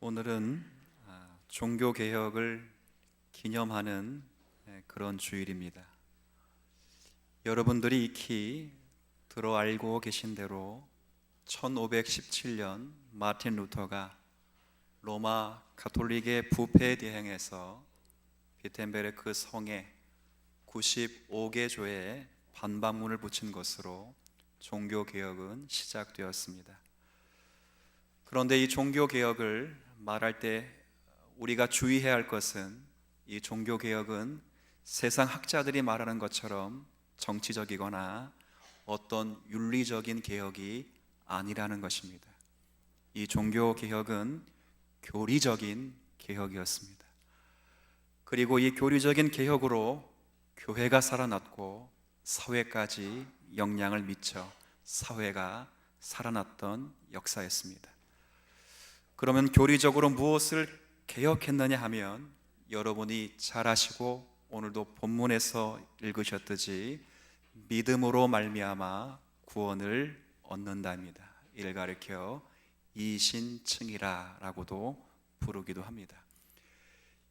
오늘은 종교개혁을 기념하는 그런 주일입니다. 여러분들이 익히 들어 알고 계신 대로 1517년 마틴 루터가 로마 가톨릭의 부패에 대항해서 비텐베르크 성에 95개 교회에 반박문을 붙인 것으로 종교개혁은 시작되었습니다. 그런데 이 종교개혁을 말할 때 우리가 주의해야 할 것은, 이 종교개혁은 세상 학자들이 말하는 것처럼 정치적이거나 어떤 윤리적인 개혁이 아니라는 것입니다. 이 종교개혁은 교리적인 개혁이었습니다. 그리고 이 교리적인 개혁으로 교회가 살아났고 사회까지 영향을 미쳐 사회가 살아났던 역사였습니다. 그러면 교리적으로 무엇을 개혁했느냐 하면, 여러분이 잘 아시고 오늘도 본문에서 읽으셨듯이 믿음으로 말미암아 구원을 얻는다입니다. 이를 가리켜 이신층이라 라고도 부르기도 합니다.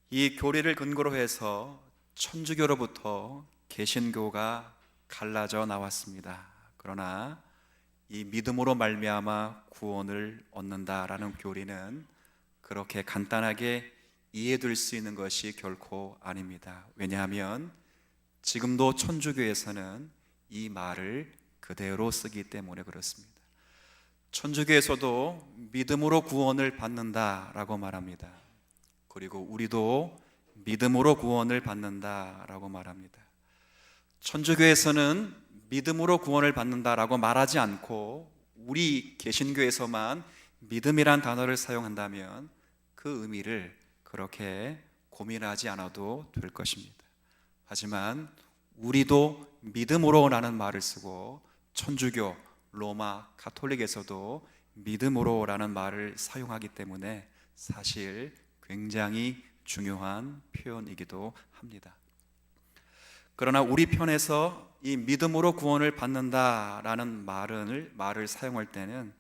이 교리를 근거로 해서 천주교로부터 개신교가 갈라져 나왔습니다. 그러나 이 믿음으로 말미암아 구원을 얻는다라는 교리는 그렇게 간단하게 이해될 수 있는 것이 결코 아닙니다. 왜냐하면 지금도 천주교에서는 이 말을 그대로 쓰기 때문에 그렇습니다. 천주교에서도 믿음으로 구원을 받는다라고 말합니다. 그리고 우리도 믿음으로 구원을 받는다라고 말합니다. 천주교에서는 믿음으로 구원을 받는다라고 말하지 않고 우리 개신교에서만 믿음이란 단어를 사용한다면 그 의미를 그렇게 고민하지 않아도 될 것입니다. 하지만 우리도 믿음으로라는 말을 쓰고 천주교, 로마 가톨릭에서도 믿음으로라는 말을 사용하기 때문에 사실 굉장히 중요한 표현이기도 합니다. 그러나 우리 편에서 이 믿음으로 구원을 받는다라는 말을 사용할 때는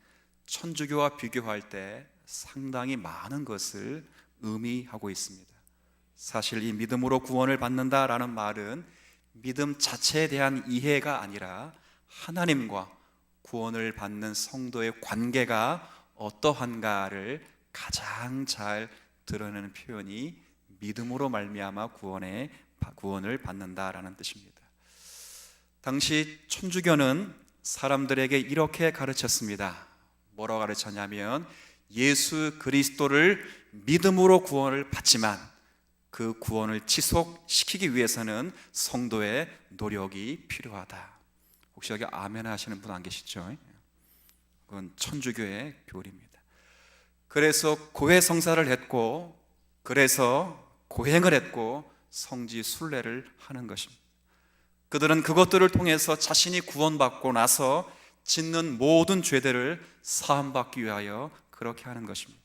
천주교와 비교할 때 상당히 많은 것을 의미하고 있습니다. 사실 이 믿음으로 구원을 받는다라는 말은 믿음 자체에 대한 이해가 아니라 하나님과 구원을 받는 성도의 관계가 어떠한가를 가장 잘 드러내는 표현이 믿음으로 말미암아 구원을 받는다라는 뜻입니다. 당시 천주교는 사람들에게 이렇게 가르쳤습니다. 뭐라고 가르쳤냐면, 예수 그리스도를 믿음으로 구원을 받지만 그 구원을 지속시키기 위해서는 성도의 노력이 필요하다. 혹시 여기 아멘 하시는 분 안 계시죠? 그건 천주교의 교리입니다. 그래서 고해성사를 했고, 그래서 고행을 했고 성지 순례를 하는 것입니다. 그들은 그것들을 통해서 자신이 구원받고 나서 짓는 모든 죄들을 사함받기 위하여 그렇게 하는 것입니다.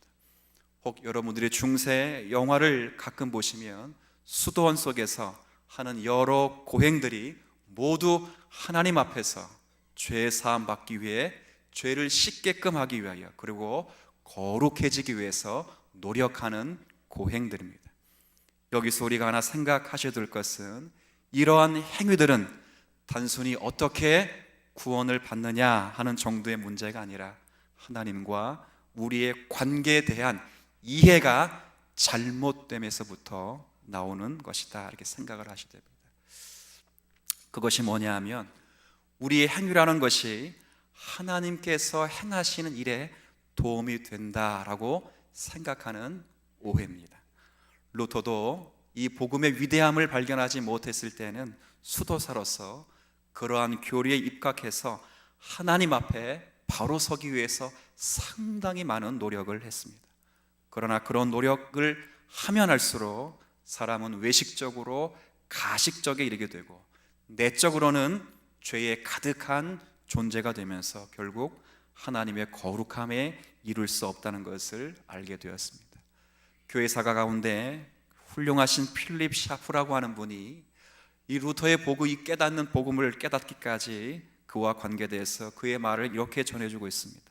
혹 여러분들이 중세 영화를 가끔 보시면 수도원 속에서 하는 여러 고행들이 모두 하나님 앞에서 죄 사함받기 위해, 죄를 씻게끔 하기 위하여, 그리고 거룩해지기 위해서 노력하는 고행들입니다. 여기서 우리가 하나 생각하셔야 될 것은, 이러한 행위들은 단순히 어떻게 구원을 받느냐 하는 정도의 문제가 아니라 하나님과 우리의 관계에 대한 이해가 잘못됨에서부터 나오는 것이다, 이렇게 생각을 하셔야 됩니다. 그것이 뭐냐 하면, 우리의 행위라는 것이 하나님께서 행하시는 일에 도움이 된다라고 생각하는 오해입니다. 루터도 이 복음의 위대함을 발견하지 못했을 때는 수도사로서 그러한 교리에 입각해서 하나님 앞에 바로 서기 위해서 상당히 많은 노력을 했습니다. 그러나 그런 노력을 하면 할수록 사람은 외식적으로 가식적에 이르게 되고, 내적으로는 죄에 가득한 존재가 되면서 결국 하나님의 거룩함에 이룰 수 없다는 것을 알게 되었습니다. 교회사가 가운데 훌륭하신 필립 샤프라고 하는 분이 이 루터의 이 깨닫는 복음을 깨닫기까지 그와 관계돼서 그의 말을 이렇게 전해주고 있습니다.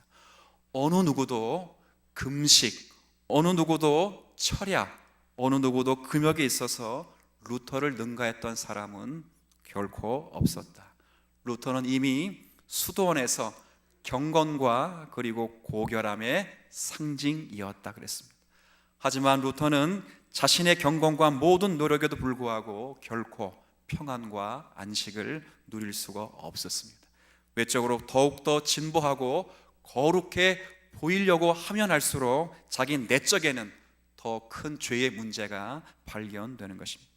어느 누구도 금식, 어느 누구도 철야, 어느 누구도 금욕에 있어서 루터를 능가했던 사람은 결코 없었다. 루터는 이미 수도원에서 경건과 그리고 고결함의 상징이었다 그랬습니다. 하지만 루터는 자신의 경건과 모든 노력에도 불구하고 결코 평안과 안식을 누릴 수가 없었습니다. 외적으로 더욱더 진보하고 거룩해 보이려고 하면 할수록 자기 내적에는 더 큰 죄의 문제가 발견되는 것입니다.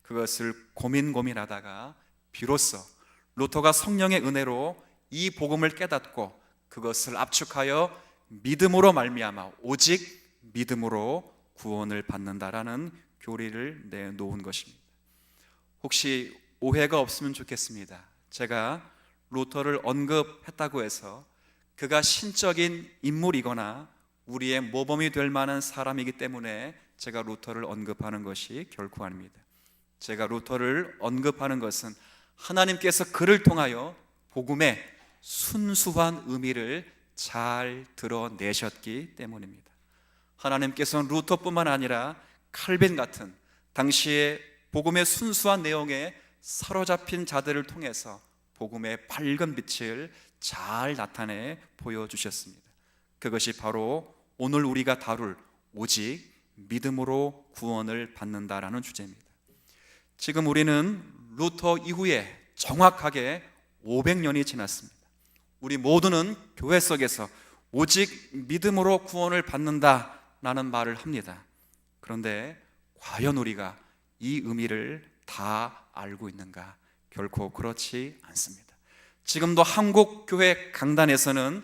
그것을 고민하다가 비로소 루터가 성령의 은혜로 이 복음을 깨닫고 그것을 압축하여 믿음으로 말미암아 오직 믿음으로 구원을 받는다라는 교리를 내놓은 것입니다. 혹시 오해가 없으면 좋겠습니다. 제가 루터를 언급했다고 해서 그가 신적인 인물이거나 우리의 모범이 될 만한 사람이기 때문에 제가 루터를 언급하는 것이 결코 아닙니다. 제가 루터를 언급하는 것은 하나님께서 그를 통하여 복음의 순수한 의미를 잘 드러내셨기 때문입니다. 하나님께서는 루터뿐만 아니라 칼빈 같은 당시의 복음의 순수한 내용에 사로잡힌 자들을 통해서 복음의 밝은 빛을 잘 나타내 보여주셨습니다. 그것이 바로 오늘 우리가 다룰 오직 믿음으로 구원을 받는다라는 주제입니다. 지금 우리는 루터 이후에 정확하게 500년이 지났습니다. 우리 모두는 교회 속에서 오직 믿음으로 구원을 받는다라는 말을 합니다. 그런데 과연 우리가 이 의미를 다 알고 있는가? 결코 그렇지 않습니다. 지금도 한국 교회 강단에서는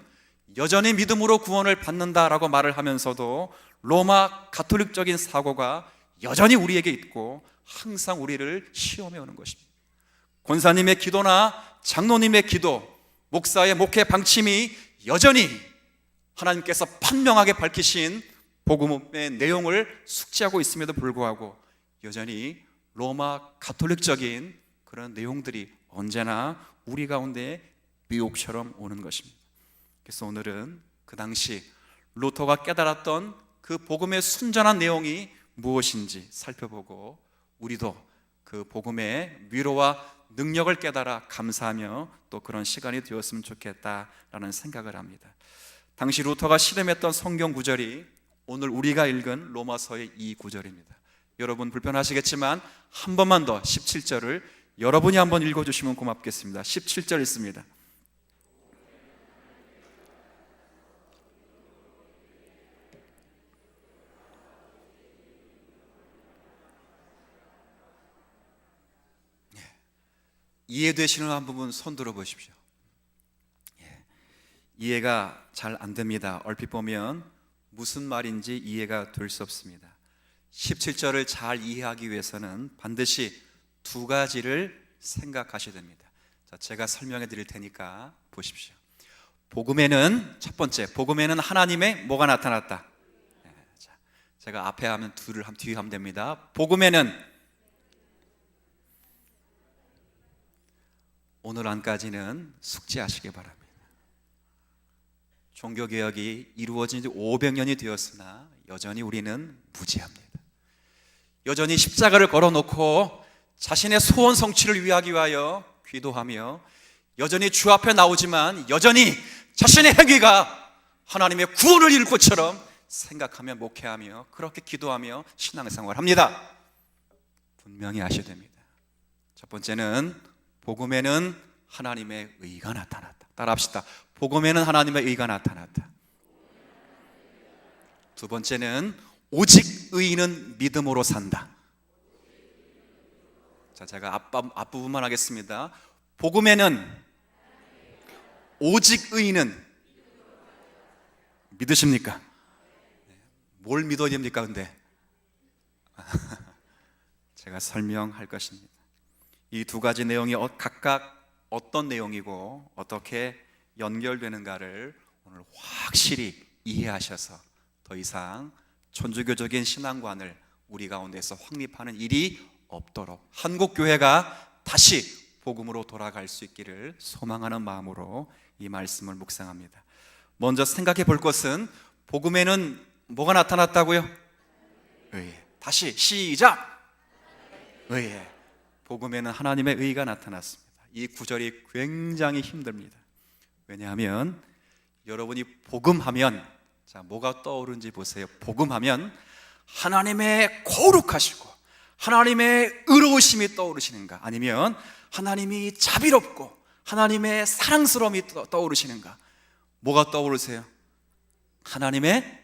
여전히 믿음으로 구원을 받는다라고 말을 하면서도 로마 가톨릭적인 사고가 여전히 우리에게 있고 항상 우리를 시험해 오는 것입니다. 권사님의 기도나 장로님의 기도, 목사의 목회 방침이 여전히 하나님께서 판명하게 밝히신 복음의 내용을 숙지하고 있음에도 불구하고 여전히 로마 가톨릭적인 그런 내용들이 언제나 우리 가운데 미혹처럼 오는 것입니다. 그래서 오늘은 그 당시 루터가 깨달았던 그 복음의 순전한 내용이 무엇인지 살펴보고 우리도 그 복음의 위로와 능력을 깨달아 감사하며 또 그런 시간이 되었으면 좋겠다라는 생각을 합니다. 당시 루터가 실험했던 성경 구절이 오늘 우리가 읽은 로마서의 이 구절입니다. 여러분 불편하시겠지만 한 번만 더 17절을 여러분이 한번 읽어주시면 고맙겠습니다. 17절 있습니다. 이해되시는 한 부분 손 들어 보십시오. 이해가 잘 안 됩니다. 얼핏 보면 무슨 말인지 이해가 될 수 없습니다. 17절을 잘 이해하기 위해서는 반드시 두 가지를 생각하셔야 됩니다. 자, 제가 설명해 드릴 테니까 보십시오. 복음에는 첫 번째, 복음에는 하나님의 뭐가 나타났다? 자, 제가 앞에 하면 둘을 뒤에 하면 됩니다. 복음에는 오늘 안까지는 숙지하시기 바랍니다. 종교개혁이 이루어진 지 500년이 되었으나 여전히 우리는 무지합니다. 여전히 십자가를 걸어놓고 자신의 소원 성취를 위하여 기도하며 여전히 주 앞에 나오지만 여전히 자신의 행위가 하나님의 구원을 이룰 것처럼 생각하며 목회하며 그렇게 기도하며 신앙생활을 합니다. 분명히 아셔야 됩니다. 첫 번째는 복음에는 하나님의 의가 나타났다. 따라합시다. 복음에는 하나님의 의가 나타났다. 두 번째는 오직 의인은 믿음으로 산다. 자, 제가 앞부분만 하겠습니다. 복음에는 오직 의인은 믿으십니까? 뭘 믿어야 됩니까? 근데 제가 설명할 것입니다. 이 두 가지 내용이 각각 어떤 내용이고 어떻게 연결되는가를 오늘 확실히 이해하셔서 더 이상 천주교적인 신앙관을 우리 가운데서 확립하는 일이 없도록 한국 교회가 다시 복음으로 돌아갈 수 있기를 소망하는 마음으로 이 말씀을 묵상합니다. 먼저 생각해 볼 것은 복음에는 뭐가 나타났다고요? 의에. 다시 시작. 의에. 복음에는 하나님의 의가 나타났습니다. 이 구절이 굉장히 힘듭니다. 왜냐하면 여러분이 복음하면, 자, 뭐가 떠오르는지 보세요. 복음하면 하나님의 거룩하시고 하나님의 의로우심이 떠오르시는가, 아니면 하나님이 자비롭고 하나님의 사랑스러움이 떠오르시는가? 뭐가 떠오르세요? 하나님의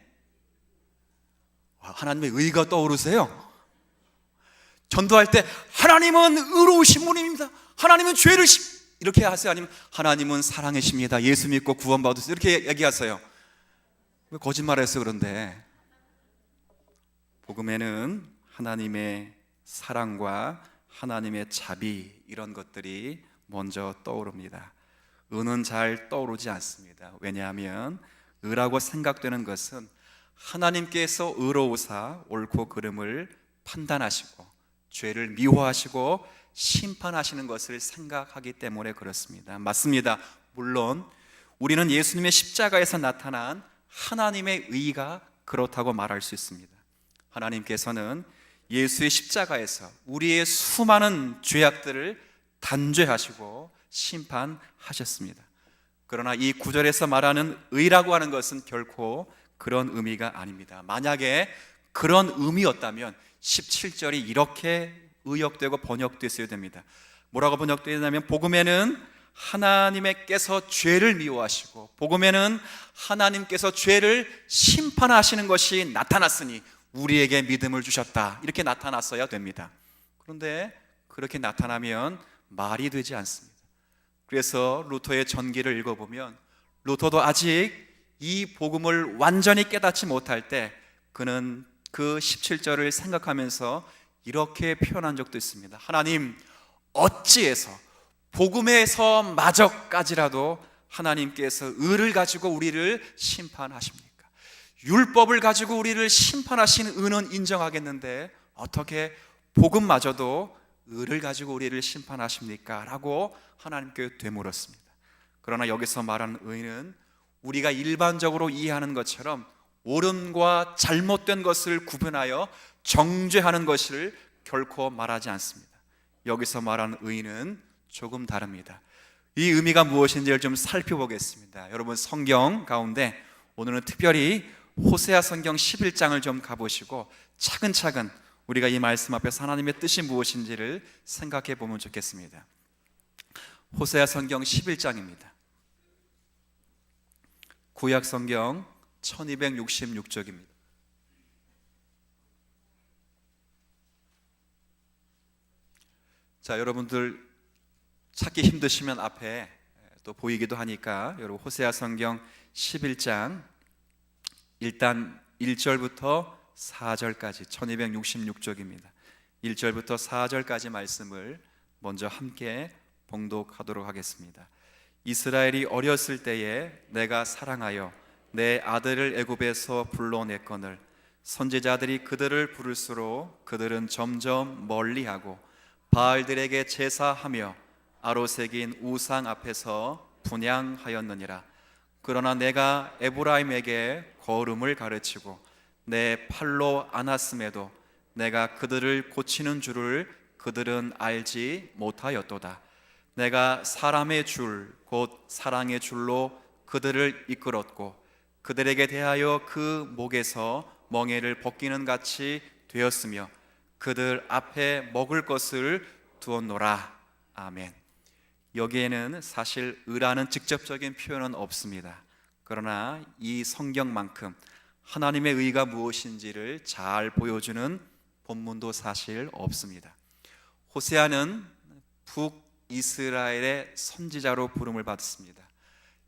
의가 떠오르세요? 전도할 때 하나님은 의로우신 분입니다, 하나님은 죄를 이렇게 하세요? 아니면 하나님은 사랑이십니다, 예수 믿고 구원 받으세요, 이렇게 얘기하세요? 왜 거짓말해서 그런데? 복음에는 하나님의 사랑과 하나님의 자비, 이런 것들이 먼저 떠오릅니다. 의는 잘 떠오르지 않습니다. 왜냐하면 의라고 생각되는 것은 하나님께서 의로우사 옳고 그름을 판단하시고 죄를 미워하시고 심판하시는 것을 생각하기 때문에 그렇습니다. 맞습니다. 물론 우리는 예수님의 십자가에서 나타난 하나님의 의가 그렇다고 말할 수 있습니다. 하나님께서는 예수의 십자가에서 우리의 수많은 죄악들을 단죄하시고 심판하셨습니다. 그러나 이 구절에서 말하는 의라고 하는 것은 결코 그런 의미가 아닙니다. 만약에 그런 의미였다면 17절이 이렇게 의역되고 번역됐어야 됩니다. 뭐라고 번역되냐면, 복음에는 하나님께서 죄를 미워하시고 복음에는 하나님께서 죄를 심판하시는 것이 나타났으니 우리에게 믿음을 주셨다, 이렇게 나타났어야 됩니다. 그런데 그렇게 나타나면 말이 되지 않습니다. 그래서 루터의 전기를 읽어보면 루터도 아직 이 복음을 완전히 깨닫지 못할 때 그는 그 17절을 생각하면서 이렇게 표현한 적도 있습니다. 하나님, 어찌해서 복음에서 마저까지라도 하나님께서 의를 가지고 우리를 심판하십니까? 율법을 가지고 우리를 심판하시는 의는 인정하겠는데 어떻게 복음마저도 의를 가지고 우리를 심판하십니까? 라고 하나님께 되물었습니다. 그러나 여기서 말하는 의는 우리가 일반적으로 이해하는 것처럼 옳음과 잘못된 것을 구분하여 정죄하는 것을 결코 말하지 않습니다. 여기서 말하는 의는 조금 다릅니다. 이 의미가 무엇인지를 좀 살펴보겠습니다. 여러분, 성경 가운데 오늘은 특별히 호세아 성경 11장을 좀 가보시고 차근차근 우리가 이 말씀 앞에서 하나님의 뜻이 무엇인지를 생각해 보면 좋겠습니다. 호세아 성경 11장입니다. 구약 성경 1266쪽입니다. 자, 여러분들 찾기 힘드시면 앞에 또 보이기도 하니까 여러분, 호세아 성경 11장 일단 1절부터 4절까지 1266쪽입니다. 1절부터 4절까지 말씀을 먼저 함께 봉독하도록 하겠습니다. 이스라엘이 어렸을 때에 내가 사랑하여 내 아들을 애굽에서 불러냈거늘 선지자들이 그들을 부를수록 그들은 점점 멀리하고 바알들에게 제사하며 아로새긴 우상 앞에서 분향하였느니라. 그러나 내가 에브라임에게 거룩을 가르치고 내 팔로 안았음에도 내가 그들을 고치는 줄을 그들은 알지 못하였도다. 내가 사람의 줄 곧 사랑의 줄로 그들을 이끌었고 그들에게 대하여 그 목에서 멍에를 벗기는 같이 되었으며 그들 앞에 먹을 것을 두었노라. 아멘. 여기에는 사실 의라는 직접적인 표현은 없습니다. 그러나 이 성경만큼 하나님의 의가 무엇인지를 잘 보여주는 본문도 사실 없습니다. 호세아는 북이스라엘의 선지자로 부름을 받습니다.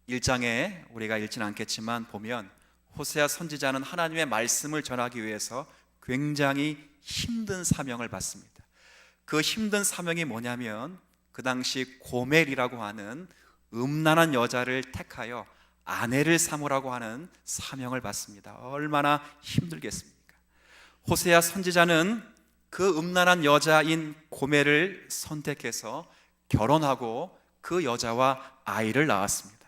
1장에 우리가 읽지는 않겠지만 보면 호세아 선지자는 하나님의 말씀을 전하기 위해서 굉장히 힘든 사명을 받습니다. 그 힘든 사명이 뭐냐면 그 당시 고멜이라고 하는 음란한 여자를 택하여 아내를 삼으라고 하는 사명을 받습니다. 얼마나 힘들겠습니까? 호세아 선지자는 그 음란한 여자인 고멜을 선택해서 결혼하고 그 여자와 아이를 낳았습니다.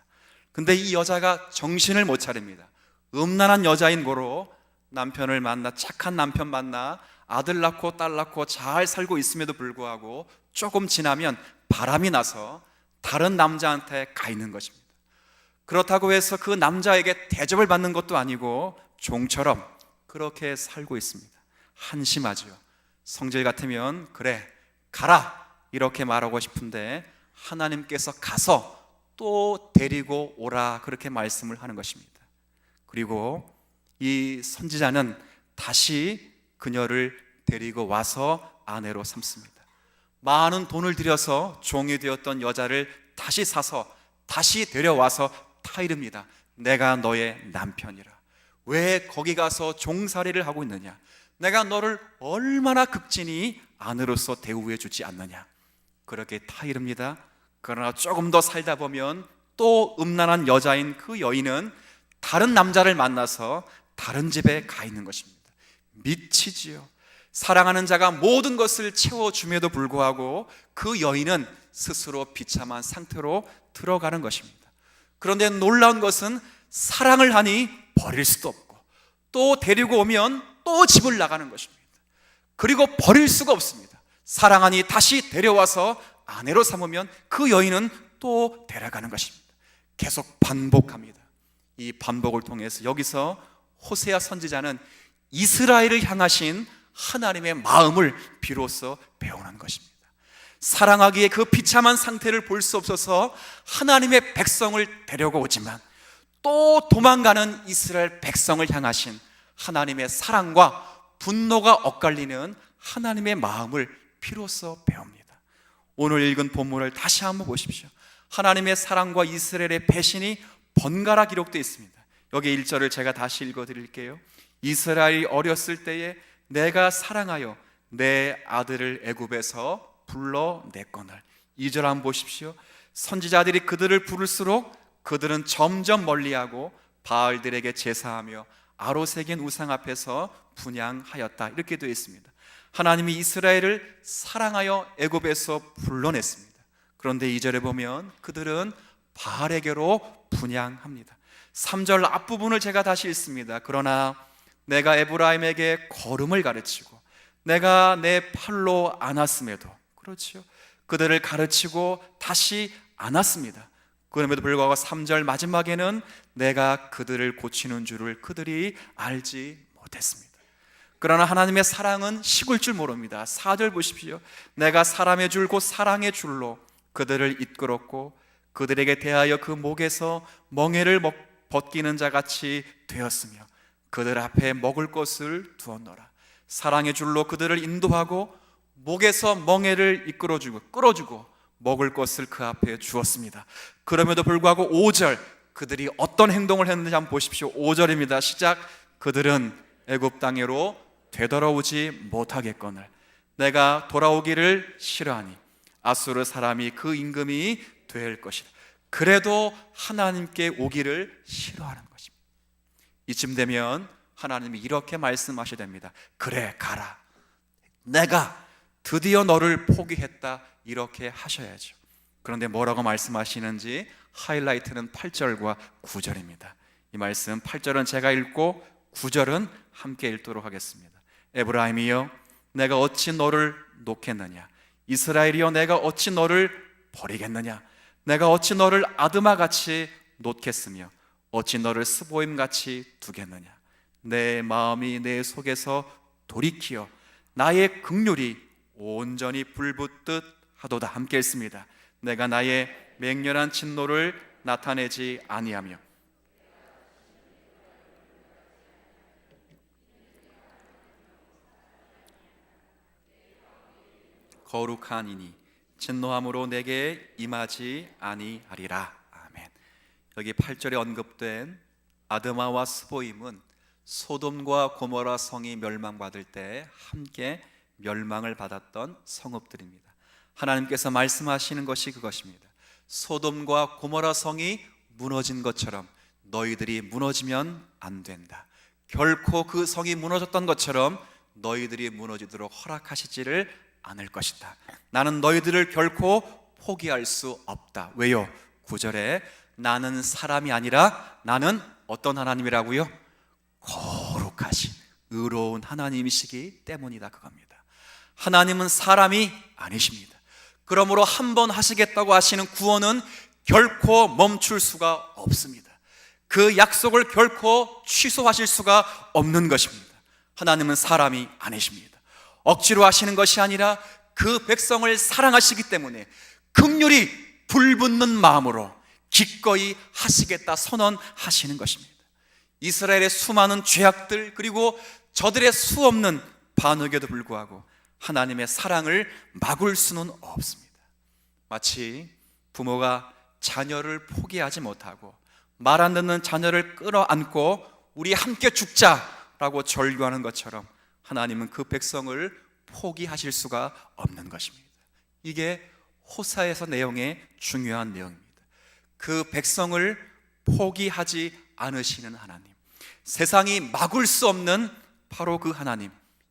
근데 이 여자가 정신을 못 차립니다. 음란한 여자인 고로 남편을 만나, 착한 남편 만나 아들 낳고 딸 낳고 잘 살고 있음에도 불구하고 조금 지나면 바람이 나서 다른 남자한테 가 있는 것입니다. 그렇다고 해서 그 남자에게 대접을 받는 것도 아니고 종처럼 그렇게 살고 있습니다. 한심하지요. 성질 같으면 그래 가라 이렇게 말하고 싶은데 하나님께서 가서 또 데리고 오라 그렇게 말씀을 하는 것입니다. 그리고 이 선지자는 다시 그녀를 데리고 와서 아내로 삼습니다. 많은 돈을 들여서 종이 되었던 여자를 다시 사서 다시 데려와서 타이릅니다. 내가 너의 남편이라. 왜 거기 가서 종살이를 하고 있느냐? 내가 너를 얼마나 극진히 아내로서 대우해 주지 않느냐? 그렇게 타이릅니다. 그러나 조금 더 살다 보면 또 음란한 여자인 그 여인은 다른 남자를 만나서 다른 집에 가 있는 것입니다. 미치지요. 사랑하는 자가 모든 것을 채워줌에도 불구하고 그 여인은 스스로 비참한 상태로 들어가는 것입니다. 그런데 놀라운 것은 사랑을 하니 버릴 수도 없고 또 데리고 오면 또 집을 나가는 것입니다. 그리고 버릴 수가 없습니다. 사랑하니 다시 데려와서 아내로 삼으면 그 여인은 또 데려가는 것입니다. 계속 반복합니다. 이 반복을 통해서 여기서 호세아 선지자는 이스라엘을 향하신 하나님의 마음을 비로소 배우는 것입니다. 사랑하기에 그 비참한 상태를 볼 수 없어서 하나님의 백성을 데려오지만 또 도망가는 이스라엘 백성을 향하신 하나님의 사랑과 분노가 엇갈리는 하나님의 마음을 비로소 배웁니다. 오늘 읽은 본문을 다시 한번 보십시오. 하나님의 사랑과 이스라엘의 배신이 번갈아 기록되어 있습니다. 여기 1절을 제가 다시 읽어드릴게요. 이스라엘이 어렸을 때에 내가 사랑하여 내 아들을 애굽에서 불러냈거늘. 2절 한번 보십시오. 선지자들이 그들을 부를수록 그들은 점점 멀리하고 바알들에게 제사하며 아로새긴 우상 앞에서 분향하였다. 이렇게 되어 있습니다. 하나님이 이스라엘을 사랑하여 애굽에서 불러냈습니다. 그런데 2절에 보면 그들은 바알에게로 분향합니다. 3절 앞부분을 제가 다시 읽습니다. 그러나 내가 에브라임에게 걸음을 가르치고 내가 내 팔로 안았음에도, 그렇죠, 그들을 가르치고 다시 안았습니다. 그럼에도 불구하고 3절 마지막에는 내가 그들을 고치는 줄을 그들이 알지 못했습니다. 그러나 하나님의 사랑은 식을 줄 모릅니다. 4절 보십시오. 내가 사람의 줄 곧 사랑의 줄로 그들을 이끌었고 그들에게 대하여 그 목에서 멍에를 벗기는 자같이 되었으며 그들 앞에 먹을 것을 두었노라. 사랑의 줄로 그들을 인도하고 목에서 멍에를 끌어주고 먹을 것을 그 앞에 주었습니다. 그럼에도 불구하고 5절 그들이 어떤 행동을 했는지 한번 보십시오. 5절입니다. 시작. 그들은 애굽 땅으로 되돌아오지 못하겠거늘 내가 돌아오기를 싫어하니 아수르 사람이 그 임금이 될 것이다. 그래도 하나님께 오기를 싫어하는 것입니다. 이쯤 되면 하나님이 이렇게 말씀하셔야 됩니다. 그래 가라. 내가 드디어 너를 포기했다. 이렇게 하셔야죠. 그런데 뭐라고 말씀하시는지 하이라이트는 8절과 9절입니다. 이 말씀 8절은 제가 읽고 9절은 함께 읽도록 하겠습니다. 에브라임이여 내가 어찌 너를 놓겠느냐? 이스라엘이여 내가 어찌 너를 버리겠느냐? 내가 어찌 너를 아드마같이 놓겠으며 어찌 너를 스보임같이 두겠느냐? 내 마음이 내 속에서 돌이키어 나의 긍휼이 온전히 불붙듯 하도다. 함께 읽습니다. 내가 나의 맹렬한 진노를 나타내지 아니하며 거룩한 이니 진노함으로 내게 임하지 아니하리라. 아멘. 여기 8절에 언급된 아드마와 스보임은 소돔과 고모라 성이 멸망받을 때 함께 멸망을 받았던 성읍들입니다. 하나님께서 말씀하시는 것이 그것입니다. 소돔과 고모라 성이 무너진 것처럼 너희들이 무너지면 안 된다. 결코 그 성이 무너졌던 것처럼 너희들이 무너지도록 허락하시지를 않을 것이다. 나는 너희들을 결코 포기할 수 없다. 왜요? 9절에 나는 사람이 아니라 나는 어떤 하나님이라고요? 거룩하신, 의로운 하나님이시기 때문이다, 그겁니다. 하나님은 사람이 아니십니다. 그러므로 한 번 하시겠다고 하시는 구원은 결코 멈출 수가 없습니다. 그 약속을 결코 취소하실 수가 없는 것입니다. 하나님은 사람이 아니십니다. 억지로 하시는 것이 아니라 그 백성을 사랑하시기 때문에 긍휼히 불붙는 마음으로 기꺼이 하시겠다 선언하시는 것입니다. 이스라엘의 수많은 죄악들, 그리고 저들의 수없는 반역에도 불구하고 하나님의 사랑을 막을 수는 없습니다. 마치 부모가 자녀를 포기하지 못하고 말 안 듣는 자녀를 끌어안고 우리 함께 죽자라고 절규하는 것처럼 하나님은 그 백성을 포기하실 수가 없는 것입니다. 이게 호사에서 내용의 중요한 내용입니다. 그 백성을 포기하지 않으시는 하나님, 세상이 막을 수 없는 바로 그 하나님,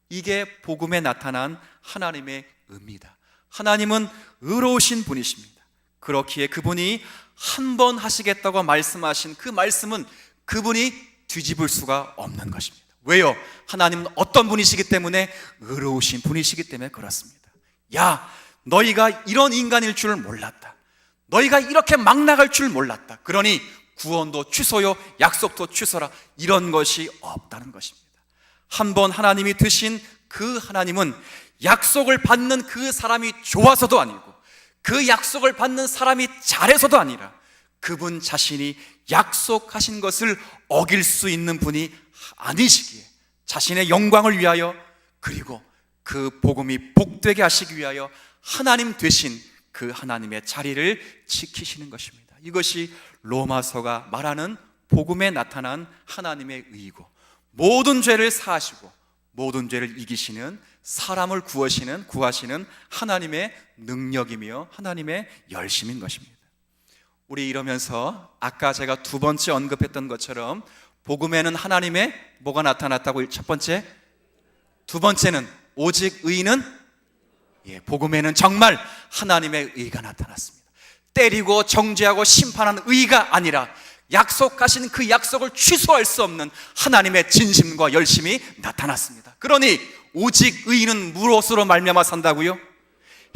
이게 복음에 나타난 하나님의 의미다. 하나님은 의로우신 분이십니다. 그렇기에 그분이 한 번 하시겠다고 말씀하신 그 말씀은 그분이 뒤집을 수가 없는 것입니다. 왜요? 하나님은 어떤 분이시기 때문에, 의로우신 분이시기 때문에 그렇습니다. 야, 너희가 이런 인간일 줄 몰랐다. 너희가 이렇게 막 나갈 줄 몰랐다. 그러니 구원도 취소요, 약속도 취소라. 이런 것이 없다는 것입니다. 한 번 하나님이 드신 그 하나님은 약속을 받는 그 사람이 좋아서도 아니고 그 약속을 받는 사람이 잘해서도 아니라 그분 자신이 약속하신 것을 어길 수 있는 분이 아니시기에 자신의 영광을 위하여, 그리고 그 복음이 복되게 하시기 위하여 하나님 되신 그 하나님의 자리를 지키시는 것입니다. 이것이 로마서가 말하는 복음에 나타난 하나님의 의이고, 모든 죄를 사하시고 모든 죄를 이기시는, 사람을 구하시는 하나님의 능력이며 하나님의 열심인 것입니다. 우리 이러면서 아까 제가 두 번째 언급했던 것처럼 복음에는 하나님의 뭐가 나타났다고? 첫 번째, 두 번째는 오직 의인은, 복음에는 정말 하나님의 의가 나타났습니다. 때리고 정죄하고 심판하는 의가 아니라 약속하신 그 약속을 취소할 수 없는 하나님의 진심과 열심이 나타났습니다. 그러니 오직 의인은 무엇으로 말미암아 산다고요?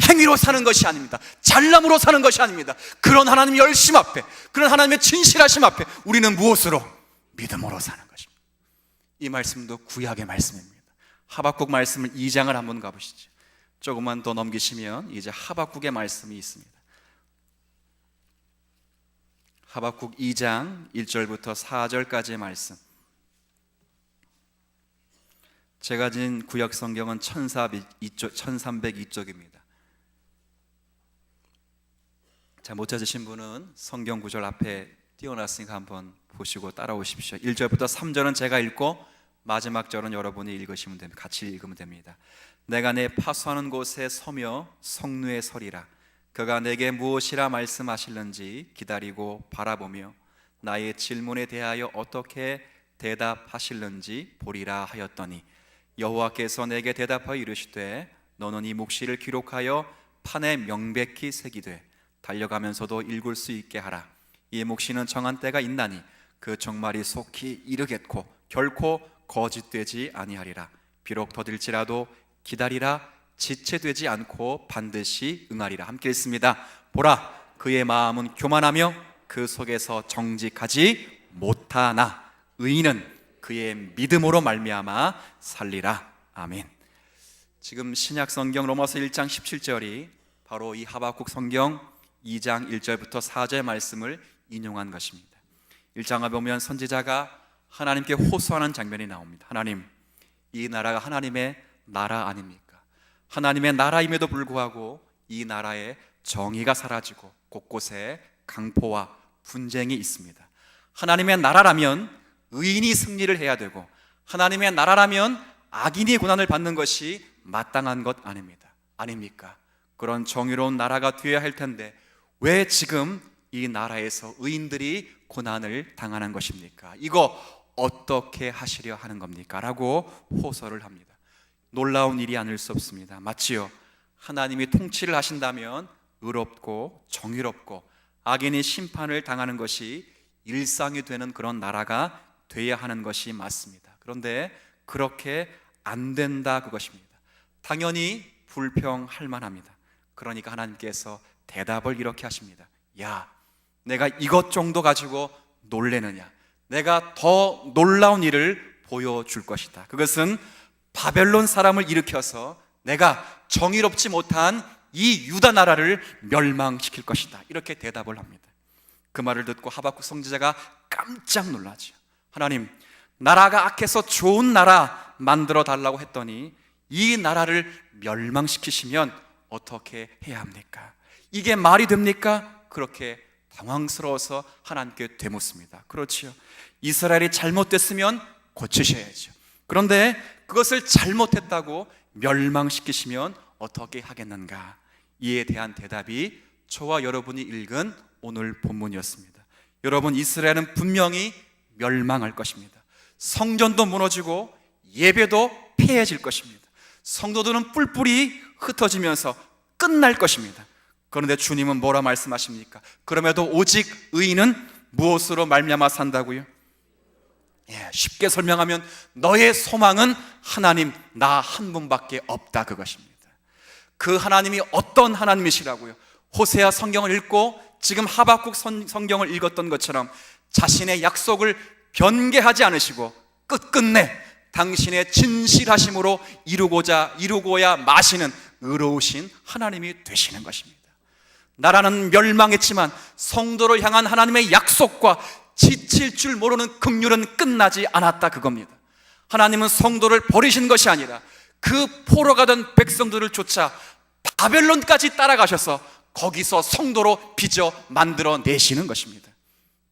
행위로 사는 것이 아닙니다. 잘남으로 사는 것이 아닙니다. 그런 하나님의 열심 앞에, 그런 하나님의 진실하심 앞에 우리는 무엇으로? 믿음으로 사는 것입니다. 이 말씀도 구약의 말씀입니다. 하박국 말씀을 2장을 한번 가보시죠. 조금만 더 넘기시면 이제 하박국의 말씀이 있습니다. 하박국 2장 1절부터 4절까지의 말씀. 제가 진 구약 성경은 1302쪽입니다. 자, 못 찾으신 분은 성경 구절 앞에 띄워놨으니까 한번 보시고 따라오십시오. 1절부터 3절은 제가 읽고 마지막 절은 여러분이 읽으시면 됩니다. 같이 읽으면 됩니다. 내가 내 파수하는 곳에 서며 성루에 서리라. 그가 내게 무엇이라 말씀하실는지 기다리고 바라보며 나의 질문에 대하여 어떻게 대답하실는지 보리라 하였더니, 여호와께서 내게 대답하여 이르시되 너는 이 묵시를 기록하여 판에 명백히 새기되 달려가면서도 읽을 수 있게 하라. 이 묵시는 정한 때가 있나니 그 종말이 속히 이르겠고 결코 거짓되지 아니하리라. 비록 더딜지라도 기다리라. 지체되지 않고 반드시 응하리라. 함께 읽습니다. 보라, 그의 마음은 교만하며 그 속에서 정직하지 못하나 의인은 그의 믿음으로 말미암아 살리라. 아멘. 지금 신약 성경 로마서 1장 17절이 바로 이 하박국 성경 2장 1절부터 4절의 말씀을 인용한 것입니다. 1장에 보면 선지자가 하나님께 호소하는 장면이 나옵니다. 하나님, 이 나라가 하나님의 나라 아닙니까? 하나님의 나라임에도 불구하고 이 나라에 정의가 사라지고 곳곳에 강포와 분쟁이 있습니다. 하나님의 나라라면 의인이 승리를 해야 되고, 하나님의 나라라면 악인이 고난을 받는 것이 마땅한 것 아닙니까? 그런 정의로운 나라가 되어야 할 텐데 왜 지금 이 나라에서 의인들이 고난을 당하는 것입니까? 이거 어떻게 하시려 하는 겁니까? 라고 호소를 합니다. 놀라운 일이 아닐 수 없습니다. 마치요, 하나님이 통치를 하신다면 의롭고 정의롭고 악인이 심판을 당하는 것이 일상이 되는 그런 나라가 돼야 하는 것이 맞습니다. 그런데 그렇게 안 된다 그것입니다. 당연히 불평할 만합니다. 그러니까 하나님께서 대답을 이렇게 하십니다. 야, 내가 이것 정도 가지고 놀래느냐? 내가 더 놀라운 일을 보여줄 것이다. 그것은 바벨론 사람을 일으켜서 내가 정의롭지 못한 이 유다 나라를 멸망시킬 것이다. 이렇게 대답을 합니다. 그 말을 듣고 하박국 선지자가 깜짝 놀라죠. 하나님, 나라가 악해서 좋은 나라 만들어 달라고 했더니 이 나라를 멸망시키시면 어떻게 해야 합니까? 이게 말이 됩니까? 그렇게 당황스러워서 하나님께 되묻습니다. 그렇지요, 이스라엘이 잘못됐으면 고치셔야죠. 그런데 그것을 잘못했다고 멸망시키시면 어떻게 하겠는가? 이에 대한 대답이 저와 여러분이 읽은 오늘 본문이었습니다. 여러분, 이스라엘은 분명히 멸망할 것입니다. 성전도 무너지고 예배도 폐해질 것입니다. 성도들은 뿔뿔이 흩어지면서 끝날 것입니다. 그런데 주님은 뭐라 말씀하십니까? 그럼에도 오직 의인은 무엇으로 말미암아 산다고요? 쉽게 설명하면 너의 소망은 하나님 나 한 분밖에 없다 그것입니다. 그 하나님이 어떤 하나님이시라고요? 호세아 성경을 읽고 지금 하박국 성경을 읽었던 것처럼 자신의 약속을 변개하지 않으시고 끝끝내 당신의 진실하심으로 이루고야 마시는 의로우신 하나님이 되시는 것입니다. 나라는 멸망했지만 성도를 향한 하나님의 약속과 지칠 줄 모르는 긍휼은 끝나지 않았다 그겁니다. 하나님은 성도를 버리신 것이 아니라 그 포로 가던 백성들을 쫓아 바벨론까지 따라가셔서 거기서 성도로 빚어 만들어 내시는 것입니다.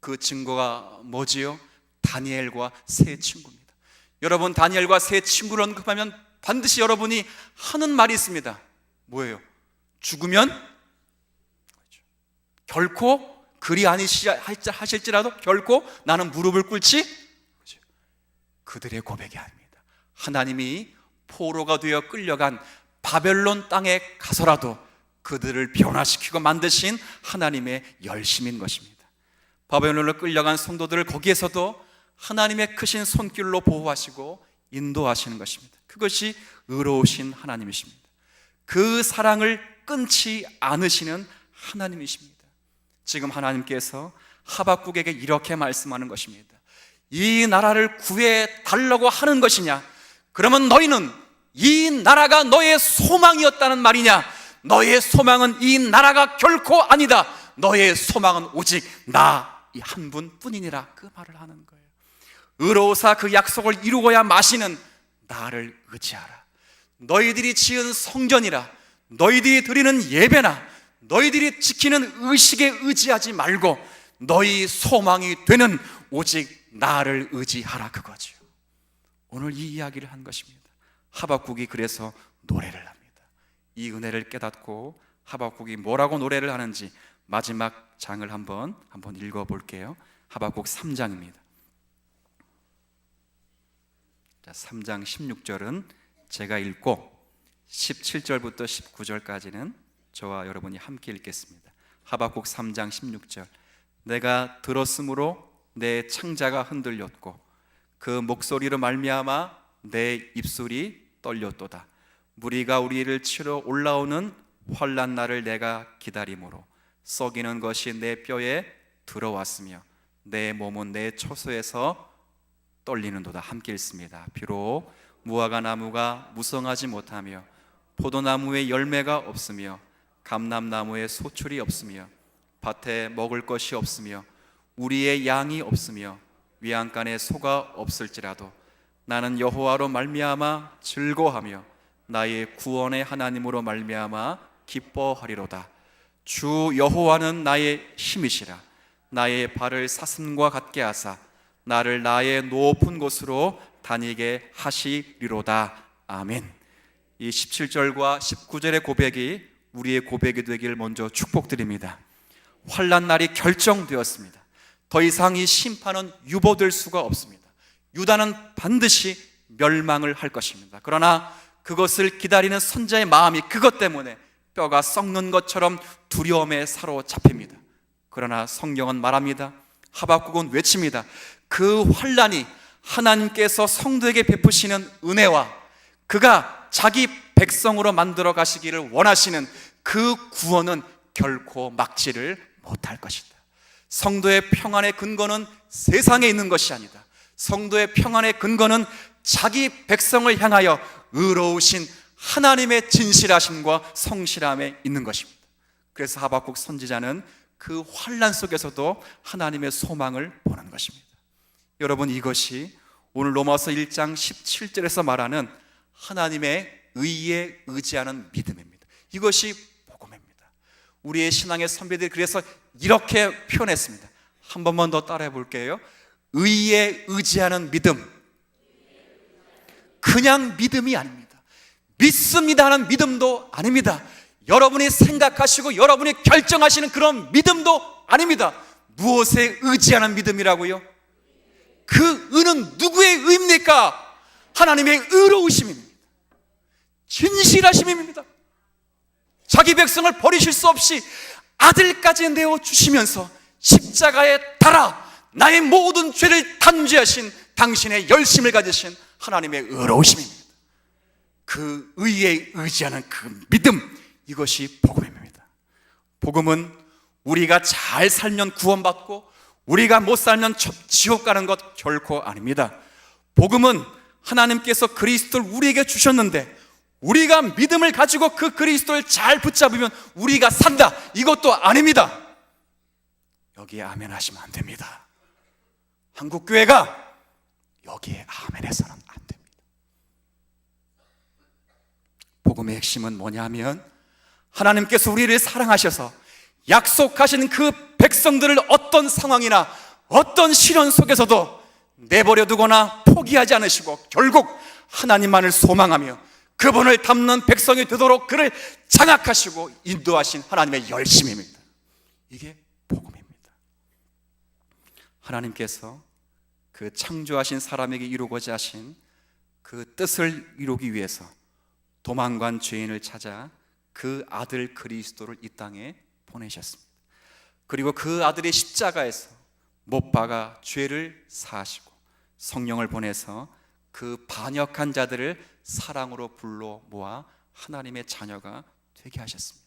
그 증거가 뭐지요? 다니엘과 세 친구입니다. 여러분, 다니엘과 세 친구를 언급하면 반드시 여러분이 하는 말이 있습니다. 뭐예요? 죽으면 결코 그리 아니하실지라도 결코 나는 무릎을 꿇지. 그들의 고백이 아닙니다. 하나님이 포로가 되어 끌려간 바벨론 땅에 가서라도 그들을 변화시키고 만드신 하나님의 열심인 것입니다. 바벨론으로 끌려간 성도들을 거기에서도 하나님의 크신 손길로 보호하시고 인도하시는 것입니다. 그것이 의로우신 하나님이십니다. 그 사랑을 끊지 않으시는 하나님이십니다. 지금 하나님께서 하박국에게 이렇게 말씀하는 것입니다. 이 나라를 구해 달라고 하는 것이냐? 그러면 너희는 이 나라가 너의 소망이었다는 말이냐? 너의 소망은 이 나라가 결코 아니다. 너의 소망은 오직 나 이 한 분뿐이니라. 그 말을 하는 거예요. 의로우사 그 약속을 이루고야 마시는 나를 의지하라. 너희들이 지은 성전이라, 너희들이 드리는 예배나, 너희들이 지키는 의식에 의지하지 말고 너희 소망이 되는 오직 나를 의지하라 그거죠. 오늘 이 이야기를 한 것입니다. 하박국이 그래서 노래를 합니다. 이 은혜를 깨닫고 하박국이 뭐라고 노래를 하는지 마지막 장을 한번 읽어볼게요. 하박국 3장입니다. 자, 3장 16절은 제가 읽고 17절부터 19절까지는 저와 여러분이 함께 읽겠습니다. 하박국 3장 16절. 내가 들었으므로 내 창자가 흔들렸고 그 목소리로 말미암아 내 입술이 떨렸도다. 무리가 우리를 치러 올라오는 환난 날을 내가 기다림으로 썩이는 것이 내 뼈에 들어왔으며 내 몸은 내 처소에서 떨리는도다. 함께 읽습니다. 비록 무화과 나무가 무성하지 못하며 포도나무에 열매가 없으며 감람나무에 소출이 없으며 밭에 먹을 것이 없으며 우리의 양이 없으며 위안간에 소가 없을지라도 나는 여호와로 말미암아 즐거하며 나의 구원의 하나님으로 말미암아 기뻐하리로다. 주 여호와는 나의 힘이시라. 나의 발을 사슴과 같게 하사 나를 나의 높은 곳으로 다니게 하시리로다. 아멘. 이 17절과 19절의 고백이 우리의 고백이 되기를 먼저 축복드립니다. 환난 날이 결정되었습니다. 더 이상 이 심판은 유보될 수가 없습니다. 유다는 반드시 멸망을 할 것입니다. 그러나 그것을 기다리는 선자의 마음이 그것 때문에 뼈가 썩는 것처럼 두려움에 사로잡힙니다. 그러나 성경은 말합니다. 하박국은 외칩니다. 그 환난이 하나님께서 성도에게 베푸시는 은혜와 그가 자기 백성으로 만들어 가시기를 원하시는 그 구원은 결코 막지를 못할 것이다. 성도의 평안의 근거는 세상에 있는 것이 아니다. 성도의 평안의 근거는 자기 백성을 향하여 의로우신 하나님의 진실하심과 성실함에 있는 것입니다. 그래서 하박국 선지자는 그 환난 속에서도 하나님의 소망을 보는 것입니다. 여러분, 이것이 오늘 로마서 1장 17절에서 말하는 하나님의 의에 의지하는 믿음입니다. 이것이 복음입니다. 우리의 신앙의 선배들이 그래서 이렇게 표현했습니다. 한 번만 더 따라해 볼게요. 의에 의지하는 믿음, 그냥 믿음이 아닙니다. 믿습니다 하는 믿음도 아닙니다. 여러분이 생각하시고 여러분이 결정하시는 그런 믿음도 아닙니다. 무엇에 의지하는 믿음이라고요? 그 의는 누구의 의입니까? 하나님의 의로우심입니다. 진실하심입니다. 자기 백성을 버리실 수 없이 아들까지 내어주시면서 십자가에 달아 나의 모든 죄를 단죄하신 당신의 열심을 가지신 하나님의 의로우심입니다. 그 의에 의지하는 그 믿음, 이것이 복음입니다. 복음은 우리가 잘 살면 구원받고 우리가 못 살면 지옥 가는 것 결코 아닙니다. 복음은 하나님께서 그리스도를 우리에게 주셨는데 우리가 믿음을 가지고 그 그리스도를 잘 붙잡으면 우리가 산다, 이것도 아닙니다. 여기에 아멘 하시면 안 됩니다. 한국교회가 여기에 아멘 해서는 안 됩니다. 복음의 핵심은 뭐냐면 하나님께서 우리를 사랑하셔서 약속하신 그 백성들을 어떤 상황이나 어떤 시련 속에서도 내버려 두거나 포기하지 않으시고 결국 하나님만을 소망하며 그분을 닮는 백성이 되도록 그를 장악하시고 인도하신 하나님의 열심입니다. 이게 복음입니다. 하나님께서 그 창조하신 사람에게 이루고자 하신 그 뜻을 이루기 위해서 도망간 죄인을 찾아 그 아들 그리스도를 이 땅에 보내셨습니다. 그리고 그 아들이 십자가에서 못 박아 죄를 사하시고 성령을 보내서 그 반역한 자들을 사랑으로 불러 모아 하나님의 자녀가 되게 하셨습니다.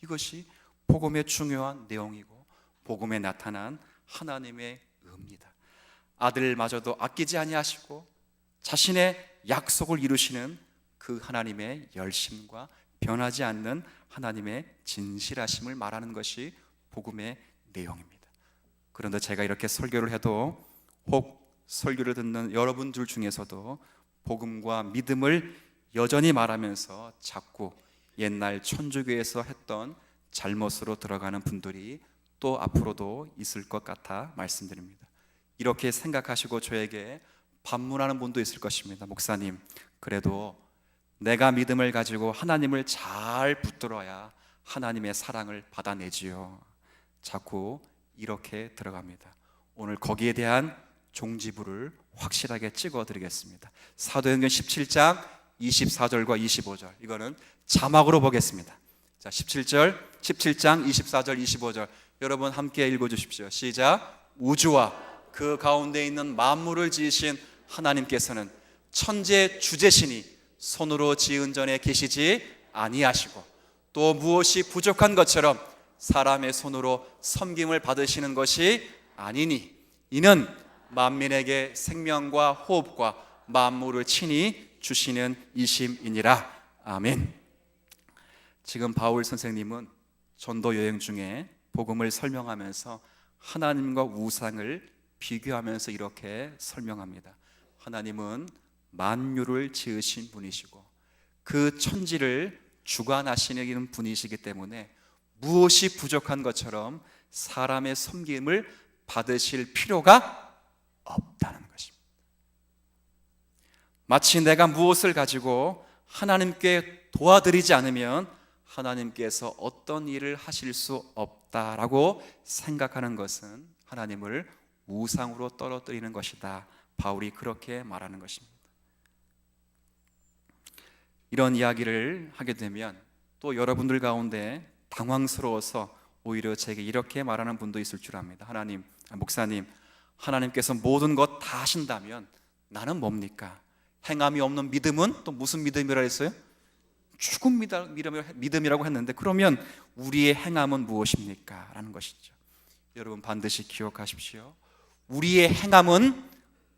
이것이 복음의 중요한 내용이고 복음에 나타난 하나님의 의입니다. 아들마저도 아끼지 아니하시고 자신의 약속을 이루시는 그 하나님의 열심과 변하지 않는 하나님의 진실하심을 말하는 것이 복음의 내용입니다. 그런데 제가 이렇게 설교를 해도 혹 설교를 듣는 여러분들 중에서도 복음과 믿음을 여전히 말하면서 자꾸 옛날 천주교에서 했던 잘못으로 들어가는 분들이 또 앞으로도 있을 것 같아 말씀드립니다. 이렇게 생각하시고 저에게 반문하는 분도 있을 것입니다. 목사님, 그래도 내가 믿음을 가지고 하나님을 잘 붙들어야 하나님의 사랑을 받아내지요. 자꾸 이렇게 들어갑니다. 오늘 거기에 대한 종지부를 확실하게 찍어드리겠습니다. 사도행전 17장 24절과 25절, 이거는 자막으로 보겠습니다. 자, 17장 24절 25절 여러분 함께 읽어주십시오. 시작. 우주와 그 가운데 있는 만물을 지으신 하나님께서는 천재 주재신이 손으로 지은 전에 계시지 아니하시고 또 무엇이 부족한 것처럼 사람의 손으로 섬김을 받으시는 것이 아니니 이는 만민에게 생명과 호흡과 만물을 친히 주시는 이심이니라. 아멘. 지금 바울 선생님은 전도 여행 중에 복음을 설명하면서 하나님과 우상을 비교하면서 이렇게 설명합니다. 하나님은 만유를 지으신 분이시고 그 천지를 주관하시는 분이시기 때문에 무엇이 부족한 것처럼 사람의 섬김을 받으실 필요가 없다는 것입니다. 마치 내가 무엇을 가지고 하나님께 도와드리지 않으면 하나님께서 어떤 일을 하실 수 없다라고 생각하는 것은 하나님을 우상으로 떨어뜨리는 것이다. 바울이 그렇게 말하는 것입니다. 이런 이야기를 하게 되면 또 여러분들 가운데 당황스러워서 오히려 제게 이렇게 말하는 분도 있을 줄 압니다. 목사님, 하나님께서 모든 것 다 하신다면 나는 뭡니까? 행함이 없는 믿음은 또 무슨 믿음이라 했어요? 죽은 믿음이라고 했는데, 그러면 우리의 행함은 무엇입니까? 라는 것이죠. 여러분 반드시 기억하십시오. 우리의 행함은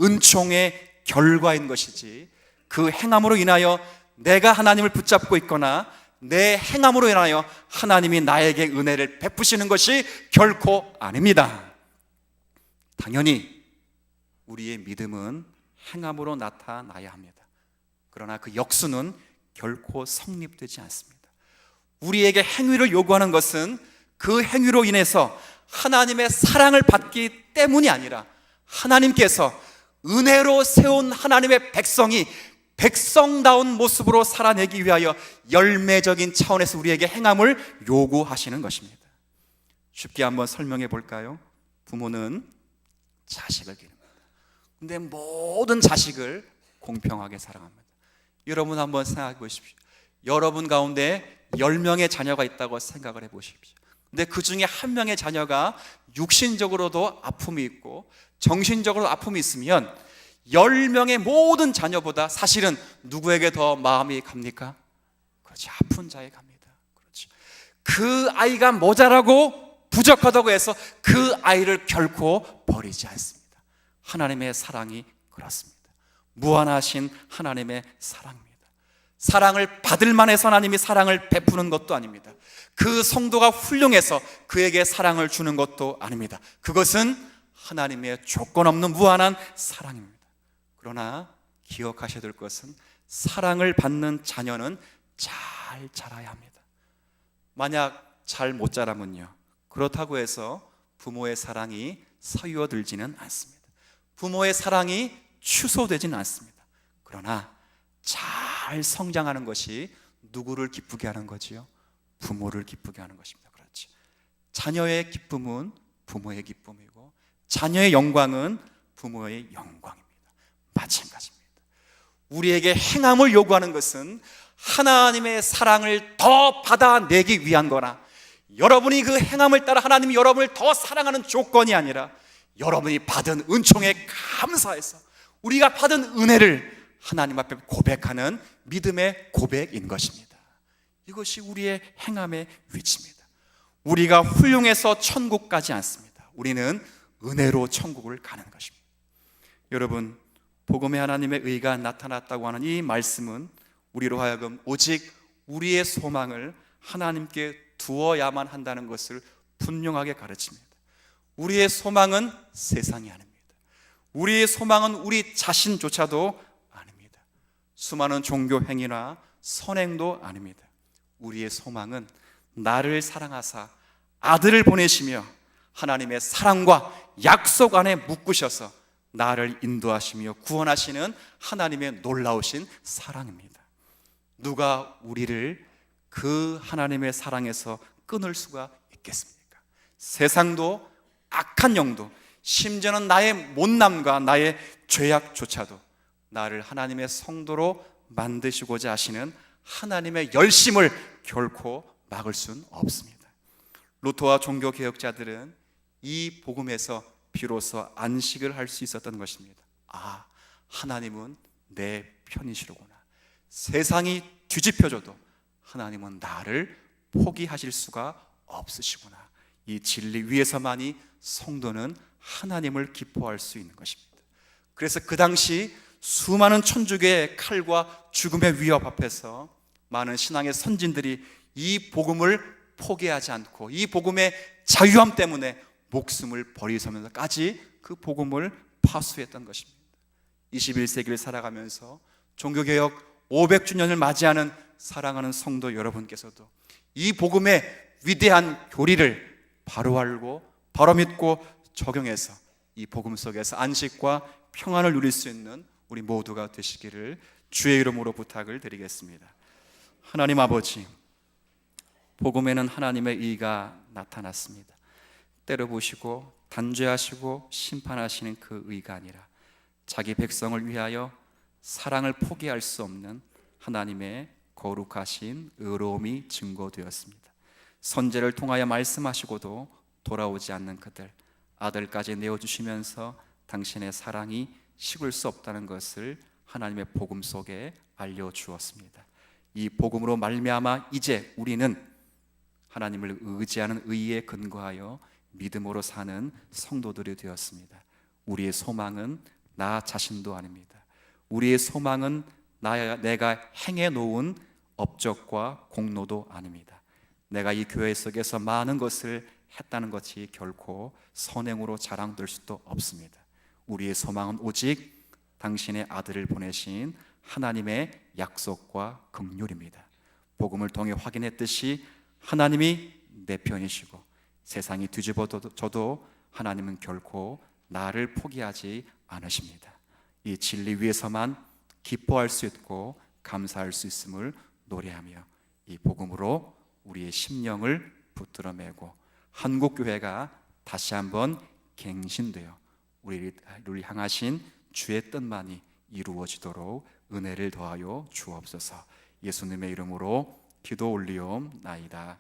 은총의 결과인 것이지, 그 행함으로 인하여 내가 하나님을 붙잡고 있거나 내 행함으로 인하여 하나님이 나에게 은혜를 베푸시는 것이 결코 아닙니다. 당연히 우리의 믿음은 행함으로 나타나야 합니다. 그러나 그 역수는 결코 성립되지 않습니다. 우리에게 행위를 요구하는 것은 그 행위로 인해서 하나님의 사랑을 받기 때문이 아니라, 하나님께서 은혜로 세운 하나님의 백성이 백성다운 모습으로 살아내기 위하여 열매적인 차원에서 우리에게 행함을 요구하시는 것입니다. 쉽게 한번 설명해 볼까요? 부모는 자식을 기릅니다. 근데 모든 자식을 공평하게 사랑합니다. 여러분 한번 생각해 보십시오. 여러분 가운데 10명의 자녀가 있다고 생각을 해 보십시오. 근데 그 중에 한 명의 자녀가 육신적으로도 아픔이 있고 정신적으로 아픔이 있으면 10명의 모든 자녀보다 사실은 누구에게 더 마음이 갑니까? 그렇지, 아픈 자에 갑니다. 그렇지. 그 아이가 모자라고 부족하다고 해서 그 아이를 결코 버리지 않습니다. 하나님의 사랑이 그렇습니다. 무한하신 하나님의 사랑입니다. 사랑을 받을 만해서 하나님이 사랑을 베푸는 것도 아닙니다. 그 성도가 훌륭해서 그에게 사랑을 주는 것도 아닙니다. 그것은 하나님의 조건 없는 무한한 사랑입니다. 그러나 기억하셔야 될 것은, 사랑을 받는 자녀는 잘 자라야 합니다. 만약 잘 못 자라면요, 그렇다고 해서 부모의 사랑이 서유어들지는 않습니다. 부모의 사랑이 취소되지는 않습니다. 그러나 잘 성장하는 것이 누구를 기쁘게 하는 거지요? 부모를 기쁘게 하는 것입니다. 그렇지. 자녀의 기쁨은 부모의 기쁨이고 자녀의 영광은 부모의 영광입니다. 마찬가지입니다. 우리에게 행함을 요구하는 것은 하나님의 사랑을 더 받아내기 위한 거나, 여러분이 그 행함을 따라 하나님이 여러분을 더 사랑하는 조건이 아니라, 여러분이 받은 은총에 감사해서 우리가 받은 은혜를 하나님 앞에 고백하는 믿음의 고백인 것입니다. 이것이 우리의 행함의 위치입니다. 우리가 훌륭해서 천국 가지 않습니다. 우리는 은혜로 천국을 가는 것입니다. 여러분, 복음의 하나님의 의가 나타났다고 하는 이 말씀은 우리로 하여금 오직 우리의 소망을 하나님께 두어야만 한다는 것을 분명하게 가르칩니다. 우리의 소망은 세상이 아닙니다. 우리의 소망은 우리 자신조차도 아닙니다. 수많은 종교 행위나 선행도 아닙니다. 우리의 소망은 나를 사랑하사 아들을 보내시며 하나님의 사랑과 약속 안에 묶으셔서 나를 인도하시며 구원하시는 하나님의 놀라우신 사랑입니다. 누가 우리를 그 하나님의 사랑에서 끊을 수가 있겠습니까? 세상도 악한 영도, 심지어는 나의 못남과 나의 죄악조차도 나를 하나님의 성도로 만드시고자 하시는 하나님의 열심을 결코 막을 수는 없습니다. 루터와 종교개혁자들은 이 복음에서 비로소 안식을 할 수 있었던 것입니다. 아, 하나님은 내 편이시로구나. 세상이 뒤집혀져도 하나님은 나를 포기하실 수가 없으시구나. 이 진리 위에서만이 성도는 하나님을 기뻐할 수 있는 것입니다. 그래서 그 당시 수많은 천주교의 칼과 죽음의 위협 앞에서 많은 신앙의 선진들이 이 복음을 포기하지 않고 이 복음의 자유함 때문에 목숨을 버리면서까지 그 복음을 파수했던 것입니다. 21세기를 살아가면서 종교개혁 500주년을 맞이하는 사랑하는 성도 여러분께서도 이 복음의 위대한 교리를 바로 알고 바로 믿고 적용해서 이 복음 속에서 안식과 평안을 누릴 수 있는 우리 모두가 되시기를 주의 이름으로 부탁을 드리겠습니다. 하나님 아버지, 복음에는 하나님의 의가 나타났습니다. 때려부시고 단죄하시고 심판하시는 그 의가 아니라 자기 백성을 위하여 사랑을 포기할 수 없는 하나님의 거룩하신 의로움이 증거되었습니다. 선제를 통하여 말씀하시고도 돌아오지 않는 그들, 아들까지 내어주시면서 당신의 사랑이 식을 수 없다는 것을 하나님의 복음 속에 알려주었습니다. 이 복음으로 말미암아 이제 우리는 하나님을 의지하는 의에 근거하여 믿음으로 사는 성도들이 되었습니다. 우리의 소망은 나 자신도 아닙니다. 우리의 소망은 내가 행해 놓은 업적과 공로도 아닙니다. 내가 이 교회 속에서 많은 것을 했다는 것이 결코 선행으로 자랑될 수도 없습니다. 우리의 소망은 오직 당신의 아들을 보내신 하나님의 약속과 긍휼입니다. 복음을 통해 확인했듯이 하나님이 내 편이시고 세상이 뒤집어져도 하나님은 결코 나를 포기하지 않으십니다. 이 진리 위에서만 기뻐할 수 있고 감사할 수 있음을 노래하며 이 복음으로 우리의 심령을 붙들어 매고 한국교회가 다시 한번 갱신되어 우리를 향하신 주의 뜻만이 이루어지도록 은혜를 더하여 주옵소서. 예수님의 이름으로 기도 올리옵나이다.